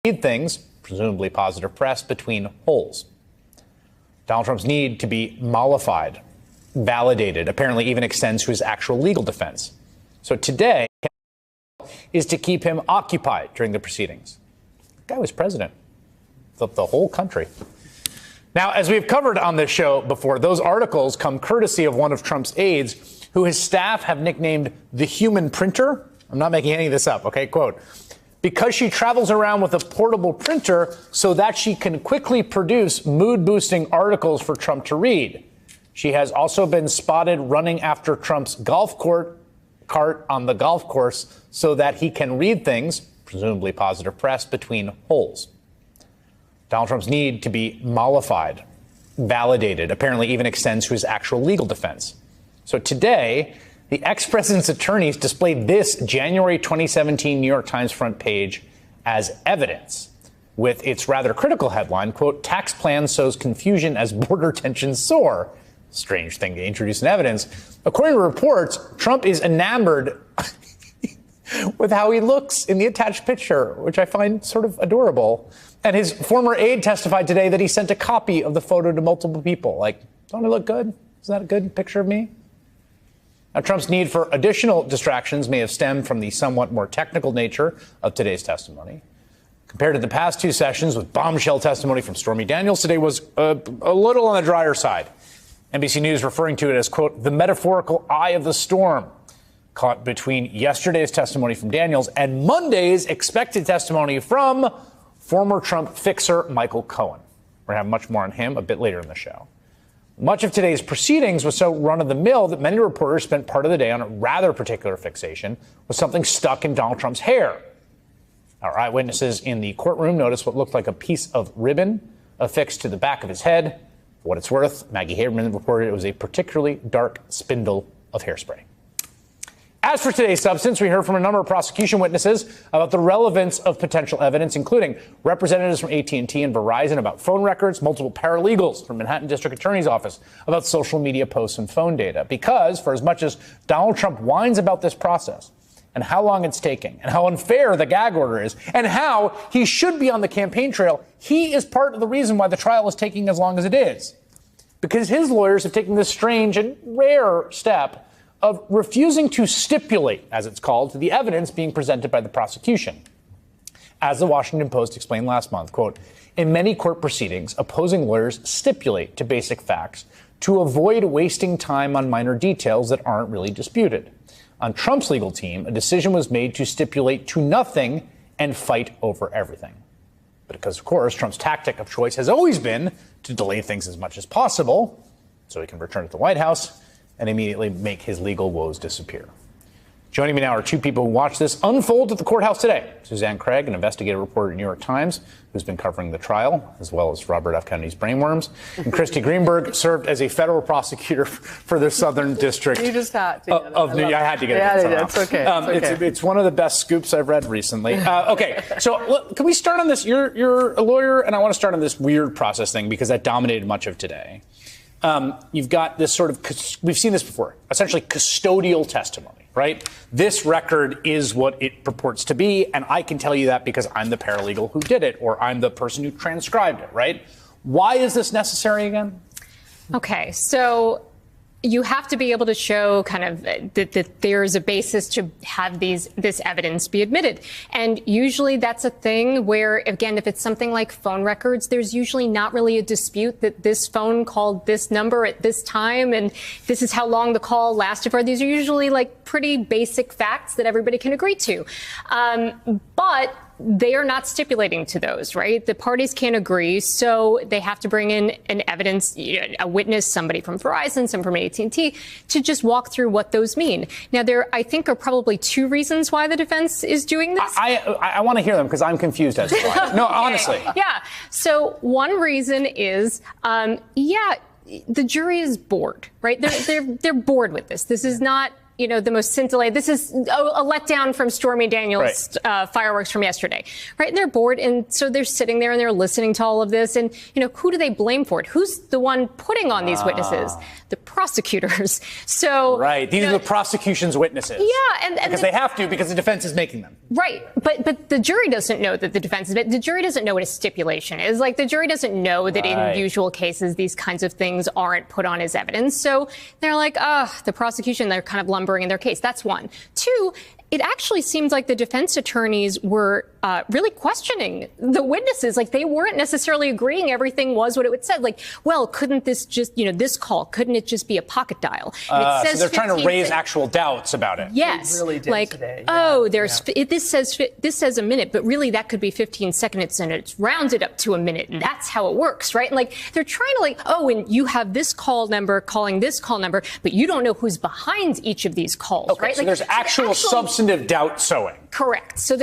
read things, presumably positive press, between holes. Donald Trump's need to be mollified, validated, apparently even extends to his actual legal defense. So today is to keep him occupied during the proceedings. The guy was president of the whole country. Now, as we've covered on this show before, those articles come courtesy of one of Trump's aides, who his staff have nicknamed the human printer. I'm not making any of this up, okay? Quote, because she travels around with a portable printer so that she can quickly produce mood-boosting articles for Trump to read. She has also been spotted running after Trump's golf cart on the golf course so that he can read things, presumably positive press, between holes. Donald Trump's need to be mollified, validated, apparently even extends to his actual legal defense. So today, the ex-president's attorneys displayed this January 2017 New York Times front page as evidence, with its rather critical headline, quote, tax plan sows confusion as border tensions soar. Strange thing to introduce in evidence. According to reports, Trump is enamored with how he looks in the attached picture, which I find sort of adorable. And his former aide testified today that he sent a copy of the photo to multiple people. Like, don't I look good? Is that a good picture of me? Now, Trump's need for additional distractions may have stemmed from the somewhat more technical nature of today's testimony. Compared to the past two sessions with bombshell testimony from Stormy Daniels, today was a little on the drier side. NBC News referring to it as, quote, the metaphorical eye of the storm caught between yesterday's testimony from Daniels and Monday's expected testimony from former Trump fixer Michael Cohen. We're going to have much more on him a bit later in the show. Much of today's proceedings was so run-of-the-mill that many reporters spent part of the day on a rather particular fixation with something stuck in Donald Trump's hair. Our eyewitnesses in the courtroom noticed what looked like a piece of ribbon affixed to the back of his head. For what it's worth, Maggie Haberman reported it was a particularly dark spindle of hairspray. As for today's substance, we heard from a number of prosecution witnesses about the relevance of potential evidence, including representatives from AT&T and Verizon about phone records, multiple paralegals from Manhattan District Attorney's Office about social media posts and phone data. Because for as much as Donald Trump whines about this process and how long it's taking and how unfair the gag order is and how he should be on the campaign trail, he is part of the reason why the trial is taking as long as it is. Because his lawyers have taken this strange and rare step of refusing to stipulate, as it's called, to the evidence being presented by the prosecution. As the Washington Post explained last month, quote, in many court proceedings, opposing lawyers stipulate to basic facts to avoid wasting time on minor details that aren't really disputed. On Trump's legal team, a decision was made to stipulate to nothing and fight over everything. But because, of course, Trump's tactic of choice has always been to delay things as much as possible so he can return to the White House and immediately make his legal woes disappear. Joining me now are two people who watched this unfold at the courthouse today. Suzanne Craig, an investigative reporter at New York Times, who's been covering the trial, as well as Robert F. Kennedy's brainworms. And Christy Greenberg served as a federal prosecutor for the Southern District. You just had to. I had to get it. Yeah, it's okay. It's one of the best scoops I've read recently. Okay, so can we start on this? You're a lawyer, and I want to start on this weird process thing because that dominated much of today. You've got this sort of, we've seen this before, essentially custodial testimony, right? This record is what it purports to be, and I can tell you that because I'm the paralegal who did it, or I'm the person who transcribed it, right? Why is this necessary again? Okay, so you have to be able to show kind of that there's a basis to have this evidence be admitted. And usually that's a thing where, again, if it's something like phone records, there's usually not really a dispute that this phone called this number at this time and this is how long the call lasted for. These are usually like pretty basic facts that everybody can agree to. But they are not stipulating to those, right? The parties can't agree, so they have to bring in an evidence, a witness, somebody from Verizon, some from AT&T, to just walk through what those mean. Now, there, I think, are probably two reasons why the defense is doing this. I want to hear them because I'm confused as to why. No, honestly. Yeah. So one reason is, the jury is bored, right? They're bored with this. This is not, the most scintillating. This is a letdown from Stormy Daniels' fireworks from yesterday, right? And they're bored, and so they're sitting there and they're listening to all of this. And who do they blame for it? Who's the one putting on these witnesses? The prosecutors. So these are the prosecution's witnesses. Yeah, and because they have to, because the defense is making them. Right, but the jury doesn't know that the defense is. The jury doesn't know what a stipulation is. Like, the jury doesn't know that in usual cases these kinds of things aren't put on as evidence. So they're like, the prosecution, they're kind of lumbering in their case. That's one. Two, it actually seems like the defense attorneys were really questioning the witnesses. Like, they weren't necessarily agreeing everything was what it would said. Like, well, couldn't this just, this call, couldn't it just be a pocket dial? And it says so they're trying to raise seconds. actual doubts about it. Yes. They really did like, today. This says a minute, but really that could be 15 seconds, and it's rounded up to a minute. And that's how it works, right? And like, they're trying to and you have this call number calling this call number, but you don't know who's behind each of these calls, right? So there's actual substantive doubt sowing. Correct. So they